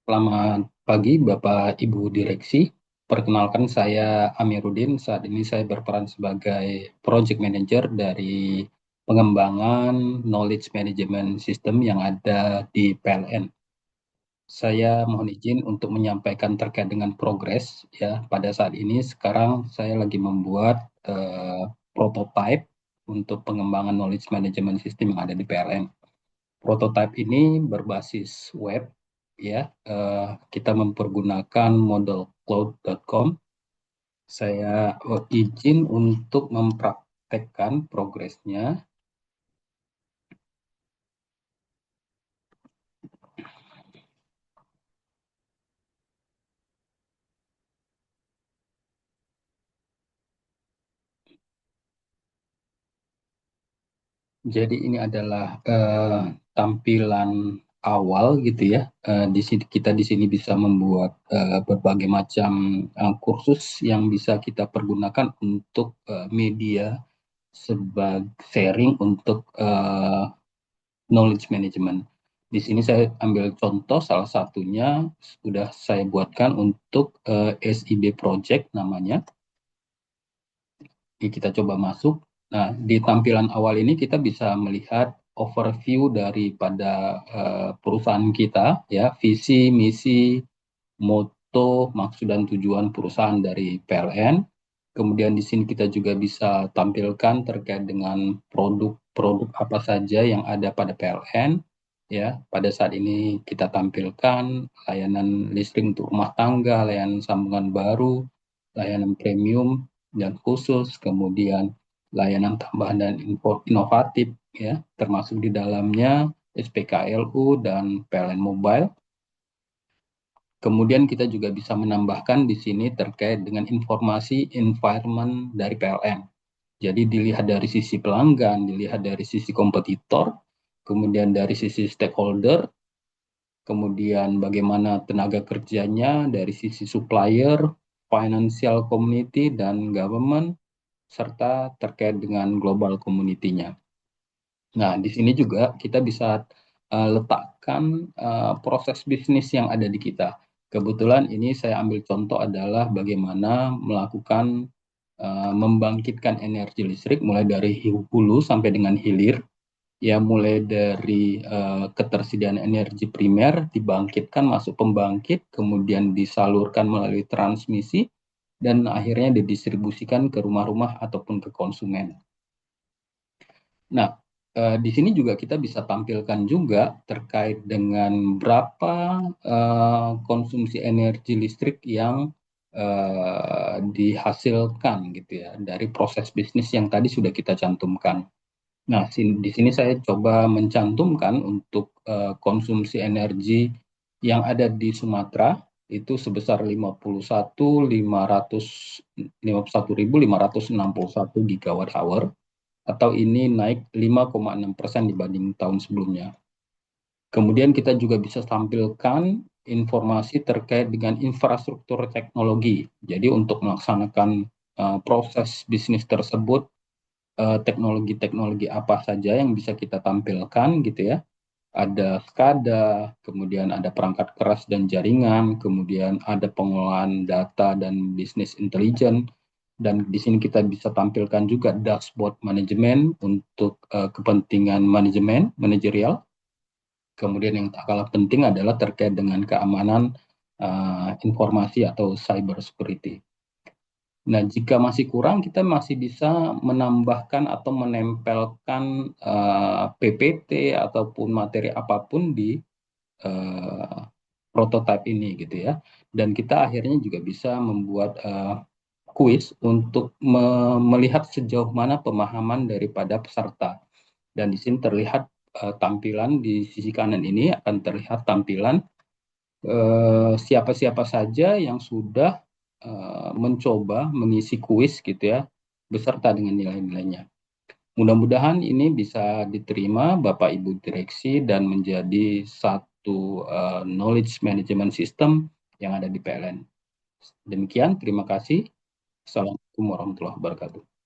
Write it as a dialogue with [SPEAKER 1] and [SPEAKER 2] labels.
[SPEAKER 1] Selamat pagi Bapak Ibu Direksi. Perkenalkan saya Amiruddin. Saat ini saya berperan sebagai Project Manager dari pengembangan Knowledge Management System yang ada di PLN. Saya mohon izin untuk menyampaikan terkait dengan progres ya. Pada saat ini sekarang saya lagi membuat prototype untuk pengembangan Knowledge Management System yang ada di PLN. Prototipe ini berbasis web, ya. Kita mempergunakan model cloud.com. Saya izin untuk mempraktekkan progresnya. Jadi ini adalah tampilan awal gitu ya. Di sini kita di sini bisa membuat berbagai macam kursus yang bisa kita pergunakan untuk media sebagai sharing untuk knowledge management. Di sini saya ambil contoh salah satunya sudah saya buatkan untuk SIB project namanya. Jadi kita coba masuk. Nah, di tampilan awal ini kita bisa melihat overview daripada perusahaan kita, ya, visi, misi, moto, maksud dan tujuan perusahaan dari PLN. Kemudian di sini kita juga bisa tampilkan terkait dengan produk-produk apa saja yang ada pada PLN. Ya, pada saat ini kita tampilkan layanan listrik untuk rumah tangga, layanan sambungan baru, layanan premium dan khusus, kemudian layanan tambahan dan inovatif, ya, termasuk di dalamnya SPKLU dan PLN Mobile. Kemudian kita juga bisa menambahkan di sini terkait dengan informasi environment dari PLN. Jadi dilihat dari sisi pelanggan, dilihat dari sisi kompetitor, kemudian dari sisi stakeholder, kemudian bagaimana tenaga kerjanya dari sisi supplier, financial community, dan government, serta terkait dengan global community-nya. Nah, di sini juga kita bisa letakkan proses bisnis yang ada di kita. Kebetulan ini saya ambil contoh adalah bagaimana melakukan membangkitkan energi listrik mulai dari hulu sampai dengan hilir, ya, mulai dari ketersediaan energi primer dibangkitkan masuk pembangkit, kemudian disalurkan melalui transmisi, dan akhirnya didistribusikan ke rumah-rumah ataupun ke konsumen. Nah, di sini juga kita bisa tampilkan juga terkait dengan berapa konsumsi energi listrik yang dihasilkan gitu ya dari proses bisnis yang tadi sudah kita cantumkan. Nah, di sini saya coba mencantumkan untuk konsumsi energi yang ada di Sumatera itu sebesar 51.561 gigawatt hour, atau ini naik 5,6% dibanding tahun sebelumnya. Kemudian kita juga bisa tampilkan informasi terkait dengan infrastruktur teknologi. Jadi untuk melaksanakan proses bisnis tersebut, teknologi-teknologi apa saja yang bisa kita tampilkan gitu ya. Ada SCADA, kemudian ada perangkat keras dan jaringan, kemudian ada pengolahan data dan bisnis intelligence, dan di sini kita bisa tampilkan juga dashboard manajemen untuk kepentingan manajemen, manajerial. Kemudian yang tak kalah penting adalah terkait dengan keamanan informasi atau cyber security. Nah, jika masih kurang, kita masih bisa menambahkan atau menempelkan PPT ataupun materi apapun di uh, prototipe ini gitu ya. Dan kita akhirnya juga bisa membuat kuis untuk melihat sejauh mana pemahaman daripada peserta. Dan di sini terlihat tampilan di sisi kanan ini akan terlihat tampilan siapa-siapa saja yang sudah mencoba mengisi kuis gitu ya, beserta dengan nilai-nilainya. Mudah-mudahan ini bisa diterima Bapak Ibu Direksi dan menjadi satu knowledge management system yang ada di PLN. Demikian, terima kasih. Assalamualaikum warahmatullahi wabarakatuh.